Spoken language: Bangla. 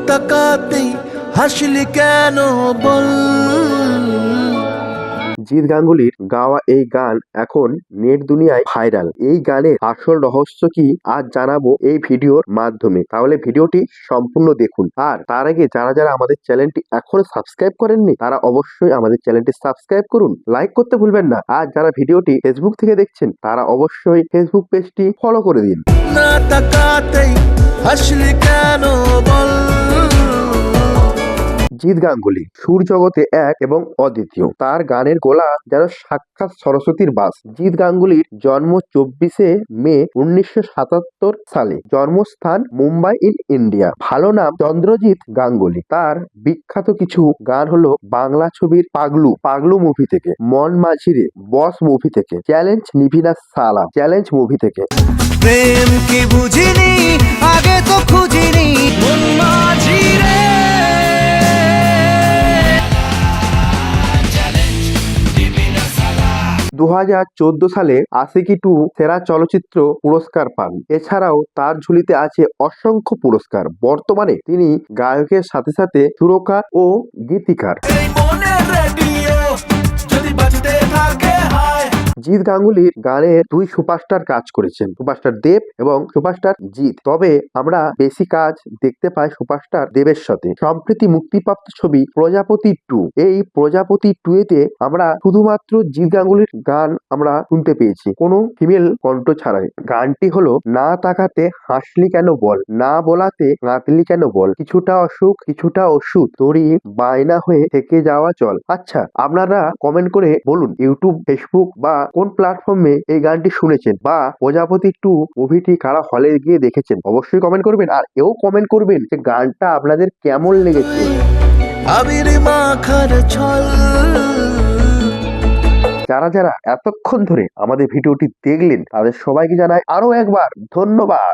তাকাতেই হাসলি কেন বল। জিৎ গাঙ্গুলির গাওয়া এই গান এখন নেট দুনিয়ায় ভাইরাল। এই গানের আসল রহস্য কি আজ জানাবো এই ভিডিওর মাধ্যমে, তাহলে ভিডিওটি সম্পূর্ণ দেখুন। আর তার আগে যারা যারা আমাদের চ্যানেলটি এখনো সাবস্ক্রাইব করেননি তারা অবশ্যই আমাদের চ্যানেলটি সাবস্ক্রাইব করুন, লাইক করতে ভুলবেন না। আর যারা ভিডিওটি ফেসবুক থেকে দেখছেন তারা অবশ্যই ফেসবুক পেজটি ফলো করে দিন। না তাকাতেই হাসলি কেন বল। জিৎ গাঙ্গুলি সুর জগতে এক এবং অদ্বিতীয়। তার গানের গলা যেন সাক্ষাৎ সরস্বতীর বাস। জিৎ গাঙ্গুলির জন্ম 24শে মে 1977 সালে। জন্মস্থান মুম্বাই ইন ইন্ডিয়া। ভালো নাম চন্দ্রজিৎ গাঙ্গুলি। তার বিখ্যাত কিছু গান হলো বাংলা ছবির পাগলু মুভি থেকে, মন মাঝিরে, বস মুভি থেকে, চ্যালেঞ্জ নিভিনা সালা চ্যালেঞ্জ মুভি থেকে। প্রেম কি বুঝিনি আগে তো খুঁজিনি মন মাঝি রে। 2014 সালে আশিকি 2 সেরা চলচ্চিত্র পুরস্কার পান। এছাড়াও তার ঝুলিতে আছে অসংখ্য পুরস্কার। বর্তমানে তিনি গায়কের সাথে সাথে সুরকার ও গীতিকার। এই মনের রেডিও যদি বাজতে থাকে হায়। জিৎ গাঙ্গুলির গানের দুই সুপারস্টার কাজ করেছেন, সুপারস্টার দেব এবং সুপারস্টার জিৎ। তবে আমরা বেশি কাজ দেখতে পাই সুপারস্টার দেবের সাথে। সম্প্রতি মুক্তিপ্রাপ্ত ছবি প্রজাপতি 2, এই প্রজাপতি 2 এতে আমরা শুধুমাত্র জিৎ গাঙ্গুলির গান আমরা শুনতে পেয়েছি, কোনো ফিমেল কণ্ঠ ছাড়াই। গানটি হলো না তাকাতে হাসলি কেন বল, না বলাতে কাঁদলি কেন বল, কিছুটা অসুখ কিছুটা ওষুধ, তোরই বায়না হয়ে থেকে যাওয়া চল। আচ্ছা, আপনারা কমেন্ট করে বলুন ইউটিউব, ফেসবুক বা কোন প্ল্যাটফর্মে এই গানটি শুনেছেন, বা প্রজাপতি 2 মুভিটি কারা হলে গিয়ে দেখেছেন, অবশ্যই কমেন্ট করবেন। আর এও কমেন্ট করবেন যে গানটা আপনাদের কেমন লেগেছে। আবির মাখার ছল। যারা যারা এতক্ষণ ধরে আমাদের ভিডিওটি দেখলেন তাদের সবাইকে জানাই আরো একবার ধন্যবাদ।